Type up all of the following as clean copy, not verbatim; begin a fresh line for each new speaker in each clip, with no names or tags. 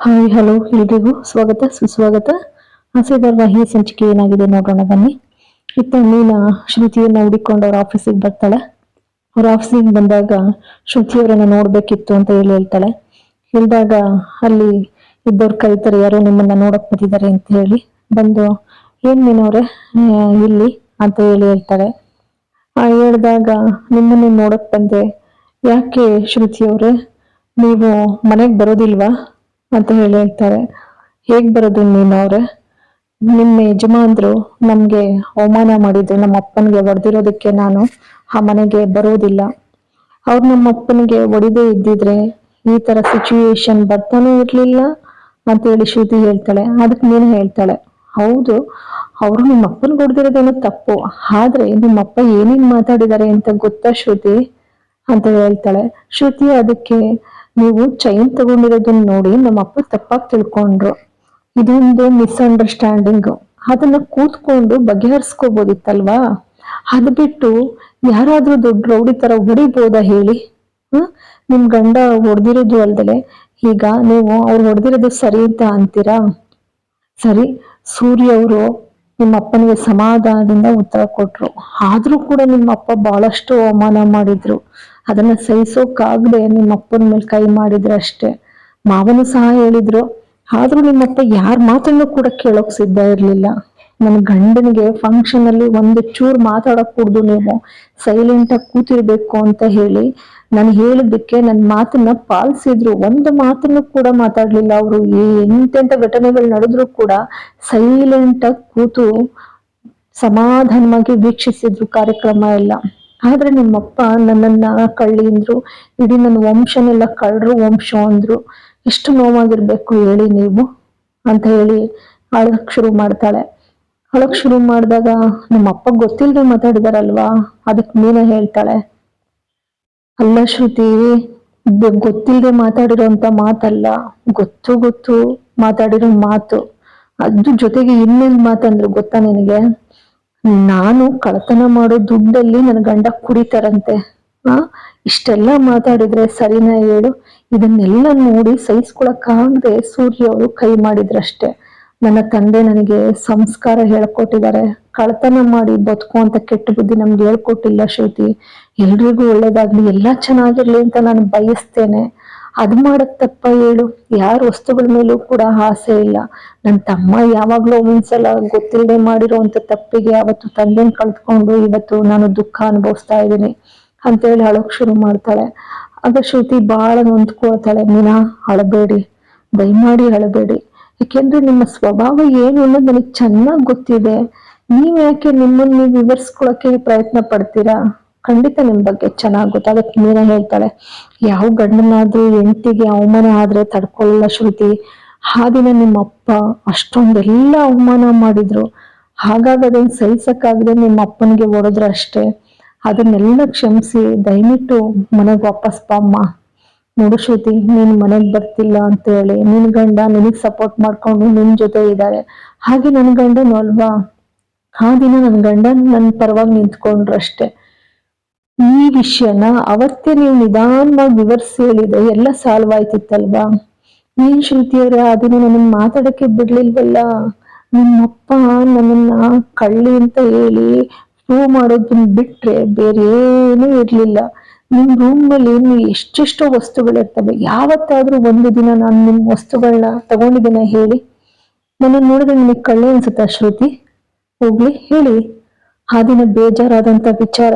Hi hello ಎಲ್ರಿಗೂ ಸ್ವಾಗತ ಸುಸ್ವಾಗತ. ಆಸೆ ಧಾರಾವಾಹಿ ಸಂಚಿಕೆ ಏನಾಗಿದೆ ನೋಡೋಣ ಬನ್ನಿ. ಇತ್ತ ಮೀನಾ ಶ್ರುತಿಯನ್ನ ಹುಡುಕೊಂಡು ಅವ್ರ ಆಫೀಸಿಗೆ ಬರ್ತಾಳೆ. ಅವ್ರ ಆಫೀಸಿಗೆ ಬಂದಾಗ ಶ್ರುತಿಯವರನ್ನ ನೋಡ್ಬೇಕಿತ್ತು ಅಂತ ಹೇಳ್ತಾಳೆ. ಹೇಳಿದಾಗ ಅಲ್ಲಿ ಇಬ್ಬರು ಕರೀತಾರೆ, ಯಾರೋ ನಿಮ್ಮನ್ನ ನೋಡಕ್ ಬಂದಿದ್ದಾರೆ ಅಂತ ಹೇಳಿ. ಬಂದು ಏನ್ ಮೀನವ್ರೆ ಇಲ್ಲಿ ಅಂತ ಹೇಳ್ತಾಳೆ. ಹೇಳಿದಾಗ ನಿಮ್ಮನ್ನ ನೋಡಕ್ ಬಂದೆ. ಯಾಕೆ ಶ್ರುತಿಯವ್ರೆ, ನೀವು ಮನೆಗ್ ಬರೋದಿಲ್ವಾ ಅಂತ ಹೇಳ್ತಾರೆ. ಹೇಗ್ ಬರೋದು ಮೀನವ್ರೆ, ನಿಮ್ಮ ಯಜಮಾನ್ರು ನಮ್ಗೆ ಅವಮಾನ ಮಾಡಿದ್ರು, ನಮ್ಮ ಅಪ್ಪನಿಗೆ ಹೊಡೆದಿರೋದಕ್ಕೆ ನಾನು ಆ ಮನೆಗೆ ಬರೋದಿಲ್ಲ. ಅವ್ರು ನಮ್ಮ ಅಪ್ಪನಿಗೆ ಹೊಡಿದೇ ಇದ್ದಿದ್ರೆ ಈ ತರ ಸಿಚುವೇಶನ್ ಬರ್ತಾನೂ ಇರ್ಲಿಲ್ಲ ಅಂತ ಹೇಳಿ ಶ್ರುತಿ ಹೇಳ್ತಾಳೆ. ಅದಕ್ಕೆ ಮೀನು ಹೇಳ್ತಾಳೆ, ಹೌದು ಅವರು ನಿಮ್ಮ ಅಪ್ಪನಿಗೆ ಹೊಡೆದಿರೋದೇನೋ ತಪ್ಪು, ಆದ್ರೆ ನಿಮ್ಮ ಅಪ್ಪ ಏನೇನ್ ಮಾತಾಡಿದ್ದಾರೆ ಅಂತ ಗೊತ್ತಾ ಶ್ರುತಿ ಅಂತ ಹೇಳ್ತಾಳೆ. ಶ್ರುತಿ ಅದಕ್ಕೆ, ನೀವು ಚೈನ್ ತಗೊಂಡಿರೋದನ್ನ ನೋಡಿ ನಮ್ಮ ಅಪ್ಪ ತಪ್ಪಾಗಿ ತಿಳ್ಕೊಂಡ್ರು, ಇದೊಂದು ಮಿಸ್ಅಂಡರ್ಸ್ಟ್ಯಾಂಡಿಂಗ್, ಅದನ್ನ ಕೂತ್ಕೊಂಡು ಬಗೆಹರಿಸ್ಕೋಬೋದಿತ್ತಲ್ವಾ, ಅದ್ ಬಿಟ್ಟು ಯಾರಾದ್ರೂ ದೊಡ್ಡ ರೌಡಿ ತರ ಹೊಡಿಬೋದಾ ಹೇಳಿ. ನಿಮ್ ಗಂಡ ಹೊಡೆದಿರೋದು ಅಲ್ದಲೆ ಈಗ ನೀವು ಅವ್ರು ಹೊಡೆದಿರೋದು ಸರಿ ಅಂತ ಅಂತೀರಾ? ಸರಿ, ಸೂರ್ಯ ಅವರು ನಿಮ್ಮ ಅಪ್ಪನಿಗೆ ಸಮಾಧಾನದಿಂದ ಉತ್ತರ ಕೊಟ್ರು, ಆದ್ರೂ ಕೂಡ ನಿಮ್ಮ ಅಪ್ಪ ಬಹಳಷ್ಟು ಅವಮಾನ ಮಾಡಿದ್ರು. ಅದನ್ನ ಸಹಿಸೋಕಾಗದೆ ನಿಮ್ಮ ಅಪ್ಪನ ಮೇಲೆ ಕೈ ಮಾಡಿದ್ರು ಅಷ್ಟೇ. ಮಾವನು ಸಹ ಹೇಳಿದ್ರು, ಆದ್ರೂ ನಿಮ್ಮಪ್ಪ ಯಾರ ಮಾತನ್ನು ಕೂಡ ಕೇಳೋಕ್ ಸಿದ್ಧ ಇರ್ಲಿಲ್ಲ. ನನ್ನ ಗಂಡನಿಗೆ ಫಂಕ್ಷನ್ ಅಲ್ಲಿ ಒಂದು ಚೂರ್ ಮಾತಾಡಕ್ ಕೂಡ್ದು, ನೀವು ಸೈಲೆಂಟ್ ಆಗಿ ಕೂತಿರ್ಬೇಕು ಅಂತ ಹೇಳಿ ನಾನು ಹೇಳಿದ್ದಕ್ಕೆ ನನ್ನ ಮಾತನ್ನ ಪಾಲಿಸಿದ್ರು, ಒಂದು ಮಾತನ್ನು ಕೂಡ ಮಾತಾಡ್ಲಿಲ್ಲ ಅವರು. ಎಂತೆಂತ ಘಟನೆಗಳು ನಡೆದ್ರು ಕೂಡ ಸೈಲೆಂಟ್ ಆಗಿ ಕೂತು ಸಮಾಧಾನವಾಗಿ ವೀಕ್ಷಿಸಿದ್ರು ಕಾರ್ಯಕ್ರಮ ಎಲ್ಲ. ಆದ್ರೆ ನಿಮ್ಮಪ್ಪ ನನ್ನನ್ನ ಕಳ್ಳಿ ಅಂದ್ರು, ಇಡೀ ನನ್ನ ವಂಶನೆಲ್ಲ ಕಳ್ಳರು ವಂಶ ಅಂದ್ರು. ಎಷ್ಟು ನೋವಾಗಿರ್ಬೇಕು ಹೇಳಿ ನೀವು ಅಂತ ಹೇಳಿ ಅಳಕ್ ಶುರು ಮಾಡ್ತಾಳೆ. ಅಳಕ್ ಶುರು ಮಾಡಿದಾಗ ನಮ್ಮ ಅಪ್ಪ ಗೊತ್ತಿಲ್ದೆ ಮಾತಾಡಿದಾರಲ್ವಾ, ಅದಕ್ ಮೀನ ಹೇಳ್ತಾಳೆ, ಅಲ್ಲ ಶ್ರುತಿ, ಗೊತ್ತಿಲ್ದೆ ಮಾತಾಡಿರೋಂತ ಮಾತಲ್ಲ, ಗೊತ್ತು ಗೊತ್ತು ಮಾತಾಡಿರೋ ಮಾತು. ಅದ್ರ ಜೊತೆಗೆ ಇನ್ನೇನ್ ಮಾತಂದ್ರು ಗೊತ್ತಾ ನಿನಗೆ, ನಾನು ಕಳತನ ಮಾಡೋ ದುಡ್ಡಲ್ಲಿ ನನ್ನ ಗಂಡ ಕುಡಿತಾರಂತೆ. ಇಷ್ಟೆಲ್ಲ ಮಾತಾಡಿದ್ರೆ ಸರಿನಾ ಹೇಳು? ಇದನ್ನೆಲ್ಲ ನೋಡಿ ಸಹಿಸ್ಕೊಳಕ್ಕಾಗದೆ ಸೂರ್ಯ ಅವರು ಕೈ ಮಾಡಿದ್ರಷ್ಟೆ. ನನ್ನ ತಂದೆ ನನಗೆ ಸಂಸ್ಕಾರ ಹೇಳ್ಕೊಟ್ಟಿದ್ದಾರೆ, ಕಳತನ ಮಾಡಿ ಬದುಕು ಅಂತ ಕೆಟ್ಟ ಬುದ್ಧಿ ನಮ್ಗೆ ಹೇಳ್ಕೊಟ್ಟಿಲ್ಲ ಶ್ರುತಿ. ಎಲ್ರಿಗೂ ಒಳ್ಳೇದಾಗ್ಲಿ, ಎಲ್ಲಾ ಚೆನ್ನಾಗಿರ್ಲಿ ಅಂತ ನಾನು ಬಯಸ್ತೇನೆ. ಅದ್ ಮಾಡಕ್ ತಪ್ಪ ಹೇಳು? ಯಾರ ವಸ್ತುಗಳ ಮೇಲೂ ಕೂಡ ಆಸೆ ಇಲ್ಲ. ನನ್ ತಮ್ಮ ಯಾವಾಗ್ಲೂ ಒಂದ್ಸಲ ಗೊತ್ತಿಲ್ಲದೆ ಮಾಡಿರೋಂತ ತಪ್ಪಿಗೆ ಅವತ್ತು ತಂದೆನ್ ಕಳ್ತ್ಕೊಂಡು ಇವತ್ತು ನಾನು ದುಃಖ ಅನುಭವಿಸ್ತಾ ಇದ್ದೀನಿ ಅಂತ ಹೇಳಿ ಅಳೋಕ್ ಶುರು ಮಾಡ್ತಾಳೆ. ಆಗ ಶ್ರುತಿ ಬಹಳ ನೊಂದ್ಕೊಳ್ತಾಳೆ, ಮೀನಾ ಅಳಬೇಡಿ, ದಯಮಾಡಿ ಅಳಬೇಡಿ, ಯಾಕೆಂದ್ರೆ ನಿಮ್ಮ ಸ್ವಭಾವ ಏನು ಅನ್ನೋದು ನನಗೆ ಚೆನ್ನಾಗ್ ಗೊತ್ತಿದೆ. ನೀವ್ ಯಾಕೆ ನಿಮ್ಮನ್ನ ನೀವು ವಿವರಿಸ್ಕೊಳಕ್ಕೆ ಪ್ರಯತ್ನ ಪಡ್ತೀರಾ? ಖಂಡಿತ ನಿಮ್ ಬಗ್ಗೆ ಚೆನ್ನಾಗ್ ಗೊತ್ತು. ಅದಕ್ಕೆ ಮೀನಾ ಹೇಳ್ತಾಳೆ, ಯಾವ ಗಂಡನಾದ್ರೂ ಹೆಂಡತಿಗೆ ಅವಮಾನ ಆದ್ರೆ ತಡ್ಕೊಳ್ಳಲ್ಲ ಶ್ರುತಿ. ಆ ದಿನ ನಿಮ್ಮ ಅಪ್ಪ ಅಷ್ಟೊಂದೆಲ್ಲ ಅವಮಾನ ಮಾಡಿದ್ರು, ಹಾಗಾಗಿ ಅದನ್ನ ಸಹಿಸಕ್ಕಾಗದೆ ನಿಮ್ಮ ಅಪ್ಪನಿಗೆ ಹೊಡೆದ್ರು ಅಷ್ಟೇ. ಅದನ್ನೆಲ್ಲ ಕ್ಷಮಿಸಿ ದಯವಿಟ್ಟು ಮನೆಗ್ ವಾಪಸ್ ಬಾಮ್ಮ. ನೋಡು ಶ್ರುತಿ, ನೀನ್ ಮನೆಗ್ ಬರ್ತಿಲ್ಲ ಅಂತ ಹೇಳಿ ನಿನ್ ಗಂಡ ನಿನಗ್ ಸಪೋರ್ಟ್ ಮಾಡ್ಕೊಂಡು ನಿನ್ ಜೊತೆ ಇದ್ದಾರೆ, ಹಾಗೆ ನನ್ ಗಂಡನು ಅಲ್ವಾ, ಆ ದಿನ ನನ್ ಗಂಡ ನನ್ ಪರವಾಗಿ ನಿಂತ್ಕೊಂಡ್ರು ಅಷ್ಟೆ. ಈ ವಿಷಯನ ಅವತ್ತೇ ನೀವು ನಿಧಾನವಾಗಿ ವಿವರಿಸಿ ಹೇಳಿದ್ರೆ ಎಲ್ಲ ಸಾಲ್ವ್ ಆಯ್ತಿತ್ತಲ್ವಾ. ಏನ್ ಶ್ರುತಿಯವ್ರೆ, ಆ ದಿನ ನನ್ನ ಮಾತಾಡಕ್ಕೆ ಬಿಡ್ಲಿಲ್ವಲ್ಲ. ನಿಮ್ಮಪ್ಪ ನನ್ನನ್ನ ಕಳ್ಳಿ ಅಂತ ಹೇಳಿ ಪ್ರೂವ್ ಮಾಡೋದನ್ನ ಬಿಟ್ರೆ ಬೇರೆ ಏನೂ ಇರ್ಲಿಲ್ಲ. ನಿಮ್ ರೂಮ್ ನಲ್ಲಿ ಎಷ್ಟೆಷ್ಟೋ ವಸ್ತುಗಳಿರ್ತವೆ, ಯಾವತ್ತಾದ್ರೂ ಒಂದು ದಿನ ನಾನು ನಿಮ್ ವಸ್ತುಗಳನ್ನ ತಗೊಂಡಿದ್ದೀನ ಹೇಳಿ? ನನ್ನ ನೋಡಿದ್ರೆ ನಿಮಗೆ ಕಳ್ಳೆ ಅನ್ಸುತ್ತಾ ಶ್ರುತಿ? ಹೋಗ್ಲಿ ಹೇಳಿ. ಆ ದಿನ ಬೇಜಾರಾದಂತ ವಿಚಾರ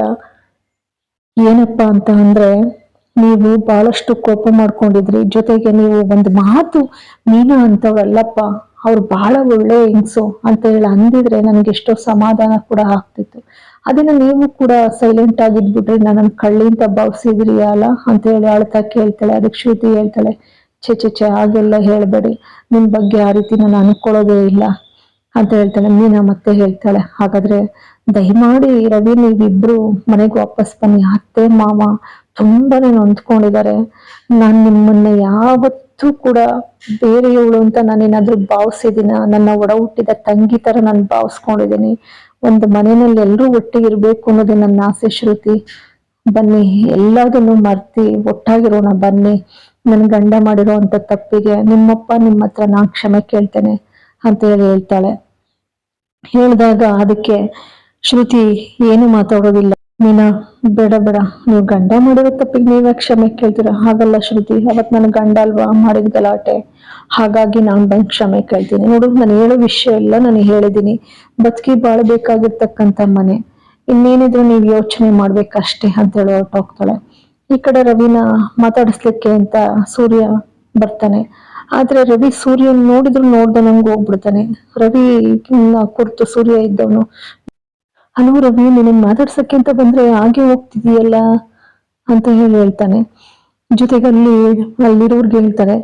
ಏನಪ್ಪಾ ಅಂತ ಅಂದ್ರೆ, ನೀವು ಬಹಳಷ್ಟು ಕೋಪ ಮಾಡ್ಕೊಂಡಿದ್ರಿ. ಜೊತೆಗೆ ನೀವು ಒಂದು ಮಾತು ಮೀನಾ ಅಂತವ್ರಲ್ಲಪ್ಪ, ಅವ್ರು ಬಹಳ ಒಳ್ಳೆ ಹೆಂಗ್ಸು ಅಂತ ಹೇಳಿ ಅಂದಿದ್ರೆ ನನ್ಗೆ ಎಷ್ಟೋ ಸಮಾಧಾನ ಕೂಡ ಆಗ್ತಿತ್ತು. ಅದನ್ನ ನೀವು ಕೂಡ ಸೈಲೆಂಟ್ ಆಗಿದ್ಬಿಟ್ರಿ, ನನ್ನ ಕಳ್ಳಿ ಅಂತ ಭಾವಿಸಿದ್ರಿ ಅಲ್ಲ ಅಂತ ಹೇಳಿ ಅಳ್ತಾ ಕೇಳ್ತಾಳೆ. ಅದಕ್ಕೆ ಶ್ರುತಿ ಹೇಳ್ತಾಳೆ, ಛೆ ಹಾಗೆಲ್ಲ ಹೇಳ್ಬೇಡಿ, ನಿಮ್ ಬಗ್ಗೆ ಆ ರೀತಿ ನಾನು ಅನ್ಕೊಳ್ಳೋದೇ ಇಲ್ಲ ಅಂತ ಹೇಳ್ತಾಳೆ. ಮೀನಾ ಮತ್ತೆ ಹೇಳ್ತಾಳೆ, ಹಾಗಾದ್ರೆ ದಯಮಾಡಿ ರವಿ ನೀವಿಬ್ರು ಮನೆಗೆ ವಾಪಸ್ ಬನ್ನಿ. ಅತ್ತೆ ಮಾವ ತುಂಬಾನೇ ನೊಂದ್ಕೊಂಡಿದ್ದಾರೆ. ನಾನ್ ನಿಮ್ಮನ್ನ ಯಾವತ್ತೂ ಕೂಡ ಬೇರೆಯವಳು ಅಂತ ನಾನೇನಾದ್ರೂ ಭಾವಿಸಿದಿನ? ನನ್ನ ಒಡ ಹುಟ್ಟಿದ ತಂಗಿ ತರ ನಾನು ಭಾವಿಸ್ಕೊಂಡಿದ್ದೀನಿ. ಒಂದು ಮನೆಯಲ್ಲಿ ಎಲ್ಲರೂ ಒಟ್ಟಿಗೆ ಇರ್ಬೇಕು ಅನ್ನೋದು ನನ್ನ ಆಸೆ ಶ್ರುತಿ. ಬನ್ನಿ, ಎಲ್ಲದನ್ನು ಮರ್ತಿ ಒಟ್ಟಾಗಿರೋಣ ಬನ್ನಿ. ನನ್ ಗಂಡ ಮಾಡಿರೋ ಅಂತ ತಪ್ಪಿಗೆ ನಿಮ್ಮಪ್ಪ ನಿಮ್ಮ ಹತ್ರ ನಾ ಕ್ಷಮೆ ಕೇಳ್ತೇನೆ ಅಂತ ಹೇಳಿ ಹೇಳ್ತಾಳೆ. ಹೇಳಿದಾಗ ಅದಕ್ಕೆ ಶ್ರುತಿ ಏನು ಮಾತಾಡೋದಿಲ್ಲ. ಮೀನಾ, ಬೇಡ ಬೇಡ, ನೀವು ಗಂಡ ಮಾಡಿರೋ ತಪ್ಪಿಗೆ ನೀವೇ ಕ್ಷಮೆ ಕೇಳ್ತೀರ? ಹಾಗಲ್ಲ ಶ್ರುತಿ, ಅವತ್ ನನ್ನ ಗಂಡ ಅಲ್ವಾ ಮಾಡಿದ ಗಲಾಟೆ, ಹಾಗಾಗಿ ನಾನು ಬಂದು ಕ್ಷಮೆ ಕೇಳ್ತೀನಿ. ನೋಡು, ನಾನು ಹೇಳೋ ವಿಷಯ ಎಲ್ಲ ನಾನು ಹೇಳಿದೀನಿ. ಬದುಕಿ ಬಾಳ್ಬೇಕಾಗಿರ್ತಕ್ಕಂಥ ಮನೆ, ಇನ್ನೇನಿದ್ರು ನೀವು ಯೋಚನೆ ಮಾಡ್ಬೇಕಷ್ಟೇ ಅಂತ ಹೇಳಿ ಹೊರಟೋಗ್ತಾಳೆ. ಈ ಕಡೆ ರವಿನ ಮಾತಾಡಿಸ್ಲಿಕ್ಕೆ ಅಂತ ಸೂರ್ಯ ಬರ್ತಾನೆ. ಆದ್ರೆ ರವಿ ಸೂರ್ಯನ್ ನೋಡಿದ್ರು ನೋಡ್ದೆ ನಂಗೆ ಹೋಗ್ಬಿಡ್ತಾನೆ. ರವಿ ಕುರ್ತು ಸೂರ್ಯ ಇದ್ದವನು, ಹಲೋ ರವಿ, ನಿನ್ನ ಮಾತಾಡ್ಸಕ್ಕೆ ಅಂತ ಬಂದ್ರೆ ಹಾಗೆ ಹೋಗ್ತಿದೀಯಲ್ಲ ಅಂತ ಹೇಳಿ ಹೇಳ್ತಾನೆ. ಜೊತೆಗೆ ಅಲ್ಲಿರೋರ್ಗೆ ಹೇಳ್ತಾರೆ,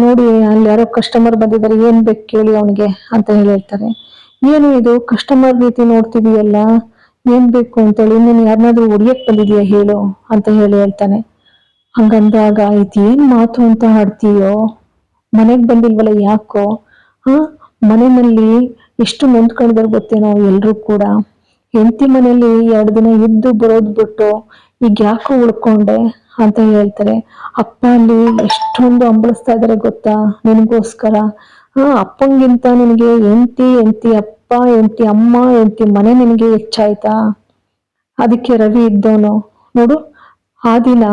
ನೋಡಿ ಅಲ್ಲಿ ಯಾರೋ ಕಸ್ಟಮರ್ ಬಂದಿದ್ದಾರೆ, ಏನ್ ಬೇಕು ಕೇಳಿ ಅವನಿಗೆ ಅಂತ ಹೇಳಿ ಹೇಳ್ತಾರೆ. ಏನು ಇದು ಕಸ್ಟಮರ್ ರೀತಿ ನೋಡ್ತಿದೀಯಲ್ಲ, ಏನ್ ಬೇಕು ಅಂತೇಳಿ, ನೀನು ಯಾರನ್ನಾದ್ರೂ ಹೊಡಿಯಕ್ ಬಂದಿದೀಯ ಹೇಳು ಅಂತ ಹೇಳಿ ಹೇಳ್ತಾನೆ. ಹಂಗಂದಾಗ ಇದೇನ್ ಮಾತು ಅಂತ ಹಾಡ್ತೀಯೋ, ಮನೆಗ್ ಬಂದಿಲ್ವಲ್ಲ ಯಾಕೋ? ಮನೆಯಲ್ಲಿ ಎಷ್ಟು ನೊಂದ್ಕೊಂಡಿದಾರೆ ಗೊತ್ತೇನೋ ಎಲ್ರು ಕೂಡ. ಹೆಂಡತಿ ಮನೇಲಿ 2 ದಿನ ಇದ್ದು ಬರೋದ್ ಬಿಟ್ಟು ಈಗ ಯಾಕೋ ಉಳ್ಕೊಂಡೆ ಅಂತ ಹೇಳ್ತಾರೆ. ಅಪ್ಪ ಅಲ್ಲಿ ಎಷ್ಟೊಂದು ಹಂಬಲಿಸ್ತಾ ಇದಾರೆ ಗೊತ್ತಾ ನಿನ್ಗೋಸ್ಕರ. ಅಪ್ಪಂಗಿಂತ ನಿನಗೆ ಹೆಂಡತಿ ಅಪ್ಪ, ಹೆಂಡತಿ ಅಮ್ಮ, ಹೆಂಡತಿ ಮನೆ ನಿನಗೆ ಹೆಚ್ಚಾಯ್ತಾ? ಅದಕ್ಕೆ ರವಿ ಇದ್ದವನು, ನೋಡು, ಆ ದಿನ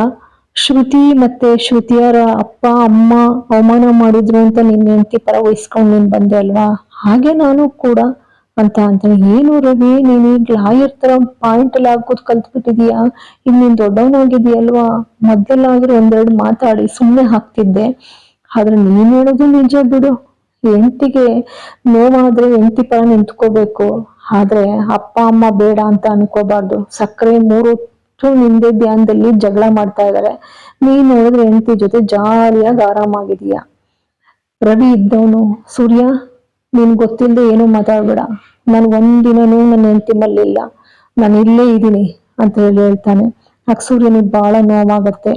ಶ್ರುತಿ ಮತ್ತೆ ಶ್ರುತಿಯರ ಅಪ್ಪ ಅಮ್ಮ ಅವಮಾನ ಮಾಡಿದ್ರು ಅಂತ ನಿನ್ನ ಹೆಂಡತಿ ಪರ ವಹಿಸ್ಕೊಂಡು ನೀನ್ ಬಂದೆ ಅಲ್ವಾ, ಹಾಗೆ ನಾನು ಕೂಡ ಅಂತ ಅಂತಾನೆ. ಏನು ರವಿ, ನೀನ್ ಈಗ ಲಾಯರ್ ತರ ಪಾಯಿಂಟ್ ಅಲ್ಲಿ ಹಾಕೋದ್ ಕಲ್ತ್ಬಿಟ್ಟಿದೀಯಾ? ಈಗ ನೀನ್ ದೊಡ್ಡವನಾಗಿದೀಯಲ್ವಾ, ಮೊದಲಾದ್ರೂ 1-2 ಮಾತಾಡಿ ಸುಮ್ಮನೆ ಹಾಕ್ತಿದ್ದೆ. ಆದ್ರೆ ನೀನ್ ಹೇಳೋದು ನಿಜ ಬಿಡು. ಹೆಂಡತಿಗೆ ನೋವಾದ್ರೆ ಹೆಂಡತಿ ಪರ ನಿಂತ್ಕೋಬೇಕು, ಆದ್ರೆ ಅಪ್ಪ ಅಮ್ಮ ಬೇಡ ಅಂತ ಅನ್ಕೋಬಾರ್ದು. ಸಕ್ಕರೆ 3 ನಿಂದೆ ಧ್ಯಾನದಲ್ಲಿ ಜಗಳ ಮಾಡ್ತಾ ಇದಾರೆ, ನೀನ್ ನೋಡಿದ್ರೆ ಹೆಂಡತಿ ಜೊತೆ ಜಾಲಿಯಾಗಿ ಆರಾಮಾಗಿದೀಯ. ರವಿ ಇದ್ದವನು, ಸೂರ್ಯ, ನೀನ್ ಗೊತ್ತಿಲ್ಲದೆ ಏನು ಮಾತಾಡ್ಬೇಡ, ನಾನು ಒಂದಿನನೂ ನನ್ನ ಹೆಂಡತಿ ಮಲ್ಲಿಲ್ಲ, ನಾನು ಇಲ್ಲೇ ಇದ್ದೀನಿ ಅಂತ ಹೇಳಿ ಹೇಳ್ತಾನೆ. ಆಗ ಸೂರ್ಯನಿಗೆ ಬಹಳ ನೋವಾಗತ್ತೆ.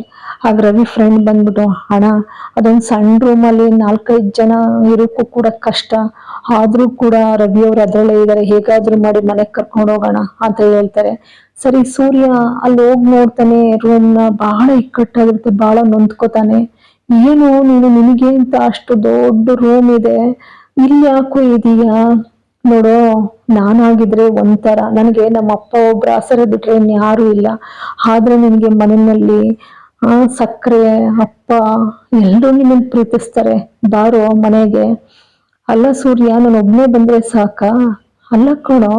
ಆಗ ರವಿ ಫ್ರೆಂಡ್ ಬಂದ್ಬಿಟ್ಟು, ಅಣ್ಣ, ಅದೊಂದ್ ಸಣ್ಣ ರೂಮಲ್ಲಿ 4-5 ಜನ ಇರೋಕ್ಕೂ ಕೂಡ ಕಷ್ಟ, ಆದ್ರೂ ಕೂಡ ರವಿ ಅವ್ರು ಅದ್ರಲ್ಲೇ ಇದಾರೆ, ಹೇಗಾದ್ರೂ ಮಾಡಿ ಮನೆಗ್ ಕರ್ಕೊಂಡು ಹೋಗೋಣ ಅಂತ ಹೇಳ್ತಾರೆ. ಸರಿ, ಸೂರ್ಯ ಅಲ್ಲಿ ಹೋಗ್ ನೋಡ್ತಾನೆ ರೂಮ್ನ, ಬಹಳ ಇಕ್ಕಟ್ಟಾಗಿರುತ್ತೆ, ಬಹಳ ನೊಂದ್ಕೋತಾನೆ. ಏನು ನೀನು, ನಿನಗೆ ಅಂತ ಅಷ್ಟು ದೊಡ್ಡ ರೂಮ್ ಇದೆ, ಇಲ್ಲಿ ಯಾಕೋ ಇದೀಯಾ? ನೋಡು, ನಾನಾಗಿದ್ರೆ ಒಂಥರ, ನನಗೆ ನಮ್ಮ ಅಪ್ಪ ಒಬ್ರು ಆಸರೆ ಬಿಟ್ರೆ ಇನ್ಯಾರು ಇಲ್ಲ, ಆದ್ರೆ ನಿನ್ಗೆ ಮನೆಯಲ್ಲಿ ಸಕ್ಕರೆ ಅಪ್ಪ ಎಲ್ರು ನಿನ್ನ ಪ್ರೀತಿಸ್ತಾರೆ, ಬಾರೋ ಮನೆಗೆ. ಅಲ್ಲ ಸೂರ್ಯ, ನಾನು ಒಬ್ನೇ ಬಂದ್ರೆ ಸಾಕ? ಅಲ್ಲ ಕಣೋ,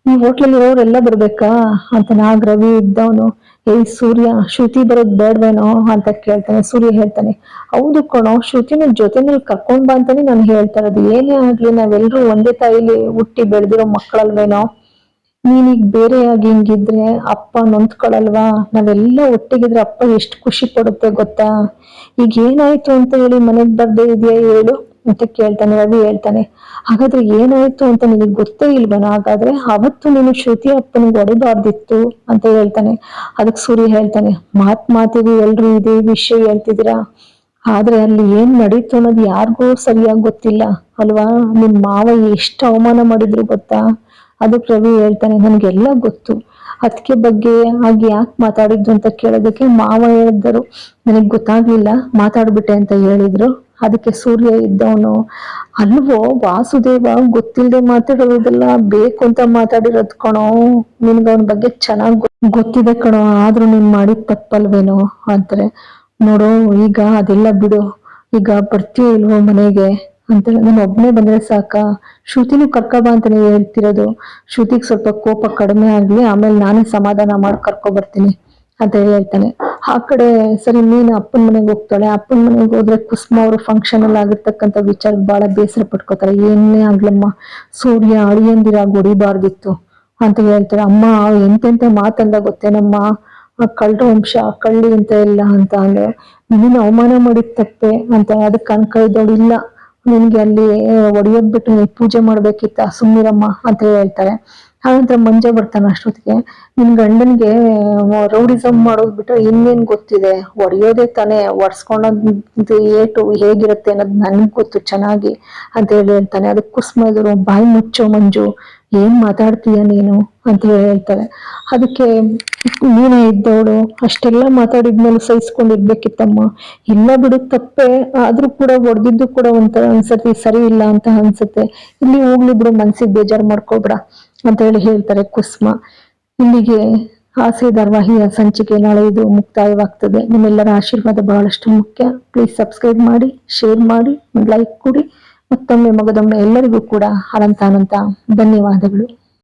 ಈ ಹೋಟ್ಲಲ್ಲಿ ಇರೋರೆಲ್ಲ ಬರ್ಬೇಕಾ ಅಂತ ನಾಗ್ ರವಿ ಇದ್ದವನು, ಸೂರ್ಯ, ಶ್ರುತಿ ಬರೋದ್ ಬೇಡವೇನೋ ಅಂತ ಕೇಳ್ತಾನೆ. ಸೂರ್ಯ ಹೇಳ್ತಾನೆ, ಹೌದು ಕಣೋ, ಶ್ರುತಿನ ಜೊತೆನಲ್ಲಿ ಕರ್ಕೊಂಡ್ ಬಾ ಅಂತಾನೆ ನಾನು ಹೇಳ್ತಾ ಇರೋದು. ಏನೇ ಆಗ್ಲಿ ನಾವೆಲ್ರೂ ಒಂದೇ ತಾಯಿಲಿ ಹುಟ್ಟಿ ಬೆಳೆದಿರೋ ಮಕ್ಕಳಲ್ವೇನೋ, ನೀನೀಗ ಬೇರೆಯಾಗಿ ಹಿಂಗಿದ್ರೆ ಅಪ್ಪ ನೊಂದ್ಕೊಳಲ್ವಾ? ನಾವೆಲ್ಲ ಒಟ್ಟಿಗಿದ್ರೆ ಅಪ್ಪ ಎಷ್ಟು ಖುಷಿ ಪಡುತ್ತೆ ಗೊತ್ತಾ? ಈಗ ಏನಾಯ್ತು ಅಂತ ಹೇಳಿ ಮನೆಗ್ ಬರ್ದೇ ಇದೆಯಾ ಹೇಳು ಅಂತ ಕೇಳ್ತಾನೆ. ರವಿ ಹೇಳ್ತಾನೆ, ಹಾಗಾದ್ರೆ ಏನಾಯ್ತು ಅಂತ ನಿನಗೆ ಗೊತ್ತೇ ಇಲ್ವನ? ಹಾಗಾದ್ರೆ ಅವತ್ತು ನೀನು ಶ್ರುತಿ ಅಪ್ಪನಿಗೆ ಹೊಡಿಬಾರ್ದಿತ್ತು ಅಂತ ಹೇಳ್ತಾನೆ. ಅದಕ್ಕೆ ಸೂರ್ಯ ಹೇಳ್ತಾನೆ, ಮಾತಿಗೆ ಎಲ್ರು ಇದೇ ವಿಷಯ ಹೇಳ್ತಿದ್ದೀರಾ, ಆದ್ರೆ ಅಲ್ಲಿ ಏನ್ ನಡೀತು ಅನ್ನೋದು ಯಾರಿಗೂ ಸರಿಯಾಗಿ ಗೊತ್ತಿಲ್ಲ ಅಲ್ವಾ? ನಿಮ್ ಮಾವ ಎಷ್ಟು ಅವಮಾನ ಮಾಡಿದ್ರು ಗೊತ್ತಾ? ಅದಕ್ಕೆ ರವಿ ಹೇಳ್ತಾನೆ, ನನ್ಗೆಲ್ಲ ಗೊತ್ತು, ಅದಕ್ಕೆ ಬಗ್ಗೆ ಹಾಗೆ ಯಾಕೆ ಮಾತಾಡಿದ್ದು ಅಂತ ಕೇಳೋದಕ್ಕೆ ಮಾವ ಹೇಳಿದ್ದರು, ನನಗ್ ಗೊತ್ತಾಗ್ಲಿಲ್ಲ, ಮಾತಾಡ್ಬಿಟ್ಟೆ ಅಂತ ಹೇಳಿದ್ರು. ಅದಕ್ಕೆ ಸೂರ್ಯ ಇದ್ದವನು, ಅಲ್ವೋ ವಾಸುದೇವ, ಗೊತ್ತಿಲ್ಲದೆ ಮಾತಾಡೋದೆಲ್ಲ ಬೇಕು ಅಂತ ಮಾತಾಡಿರೋದ್ ಕಣೋ, ನಿನ್ಗ ಅವನ ಬಗ್ಗೆ ಚೆನ್ನಾಗ್ ಗೊತ್ತಿದೆ ಕಣೋ, ಆದ್ರೂ ನೀನ್ ಮಾಡಿದ ತಪ್ಪಲ್ವೇನೋ ಅಂತಾರೆ. ನೋಡು, ಈಗ ಅದೆಲ್ಲ ಬಿಡು, ಈಗ ಬರ್ತೀಯೋ ಇಲ್ವೋ ಮನೆಗೆ ಅಂತ. ನಾನು ಒಬ್ನೇ ಬಂದ್ರೆ ಸಾಕ? ಶ್ರುತಿನೂ ಕರ್ಕಬಾ ಅಂತಾನೆ ಹೇಳ್ತಿರೋದು. ಶ್ರುತಿಗ್ ಸ್ವಲ್ಪ ಕೋಪ ಕಡಿಮೆ ಆಗ್ಲಿ, ಆಮೇಲೆ ನಾನೇ ಸಮಾಧಾನ ಮಾಡಿ ಕರ್ಕೊ ಬರ್ತೀನಿ ಅಂತ ಹೇಳ್ತಾನೆ. ಆ ಕಡೆ ಸರಿ, ನೀನು ಅಪ್ಪನ ಮನೆಗೆ ಹೋಗ್ತಾಳೆ. ಅಪ್ಪನ ಮನೆಗೆ ಹೋದ್ರೆ ಕುಸುಮ ಅವರು ಫಂಕ್ಷನ್ ಅಲ್ಲಿ ಆಗಿರ್ತಕ್ಕಂಥ ವಿಚಾರ ಬಹಳ ಬೇಸರ ಪಟ್ಕೋತಾರೆ. ಏನೇ ಆಗ್ಲಮ್ಮ, ಸೂರ್ಯ ಅಳಿಯಂದಿರಾಗ ಹೊಡಿಬಾರ್ದಿತ್ತು ಅಂತ ಹೇಳ್ತಾರೆ. ಅಮ್ಮ ಎಂತೆಂತ ಮಾತಂದ ಗೊತ್ತೇನಮ್ಮ, ಕಳ್ಳ ವಂಶ, ಕಳ್ಳಿ ಅಂತ ಇಲ್ಲ ಅಂತ ಅಂದ್ರೆ, ನೀನು ಅವಮಾನ ಮಾಡಿದ ತಪ್ಪೆ ಅಂತ. ಅದಕ್ಕೆ ಅನ್ಕೈದವಳು, ಇಲ್ಲ ನಿನ್ಗೆ ಅಲ್ಲಿ ಒಡೆಯೋದ್ ಬಿಟ್ಟು ನೀ ಪೂಜೆ ಮಾಡ್ಬೇಕಿತ್ತ, ಸುಮ್ನಿರಮ್ಮ ಅಂತ ಹೇಳ್ತಾರೆ. ಆನಂತರ ಮಂಜ ಬರ್ತಾನೆ ಅಷ್ಟೊತ್ತಿಗೆ, ನಿನ್ ಗಂಡನ್ಗೆ ರೌಡಿಸಮ್ ಮಾಡೋದ್ ಬಿಟ್ರೆ ಇನ್ನೇನ್ ಗೊತ್ತಿದೆ, ಹೊಡೆಯೋದೇ ತಾನೇ, ಒಡ್ಸ್ಕೊಂಡದ್ದು ಏಟು ಹೇಗಿರುತ್ತೆ ಅನ್ನೋದು ನನ್ಗ್ ಗೊತ್ತು ಚೆನ್ನಾಗಿ ಅಂತ ಹೇಳಿ ಹೇಳ್ತಾನೆ. ಅದಕ್ಕೆ ಕುಸುಮ ಎದುರು, ಬಾಯಿ ಮುಚ್ಚೋ ಮಂಜು, ಏನ್ ಮಾತಾಡ್ತೀಯ ನೀನು ಅಂತ ಹೇಳಿ ಹೇಳ್ತಾರೆ. ಅದಕ್ಕೆ ನೀನೇ ಇದ್ದವಳು, ಅಷ್ಟೆಲ್ಲ ಮಾತಾಡಿದ್ಮೇಲೆ ಸಹಿಸ್ಕೊಂಡಿರ್ಬೇಕಿತ್ತಮ್ಮ, ಇಲ್ಲ ಬಿಡು ತಪ್ಪೆ, ಆದ್ರೂ ಕೂಡ ಹೊಡೆದಿದ್ದು ಕೂಡ ಒಂಥರ ಅನ್ಸತಿ ಸರಿ ಇಲ್ಲ ಅಂತ ಅನ್ಸುತ್ತೆ, ಇಲ್ಲಿ ಹೋಗ್ಲಿ ಬಿಡು, ಮನ್ಸಿಗೆ ಬೇಜಾರು ಮಾಡ್ಕೊಬೇಡ ಅಂತ ಹೇಳಿ ಹೇಳ್ತಾರೆ ಕುಸುಮ. ಇಲ್ಲಿಗೆ ಆಸೆ ಧಾರಾವಾಹಿಯ ಸಂಚಿಕೆ ನಾಳೆ ಇದು ಮುಕ್ತಾಯವಾಗ್ತದೆ. ನಿಮ್ಮೆಲ್ಲರ ಆಶೀರ್ವಾದ ಬಹಳಷ್ಟು ಮುಖ್ಯ. ಪ್ಲೀಸ್ ಸಬ್ಸ್ಕ್ರೈಬ್ ಮಾಡಿ, ಶೇರ್ ಮಾಡಿ, ಒಂದು ಲೈಕ್ ಕೊಡಿ. ಮತ್ತೊಮ್ಮೆ ಮಗದೊಮ್ಮೆ ಎಲ್ಲರಿಗೂ ಕೂಡ ಅನಂತ ಧನ್ಯವಾದಗಳು.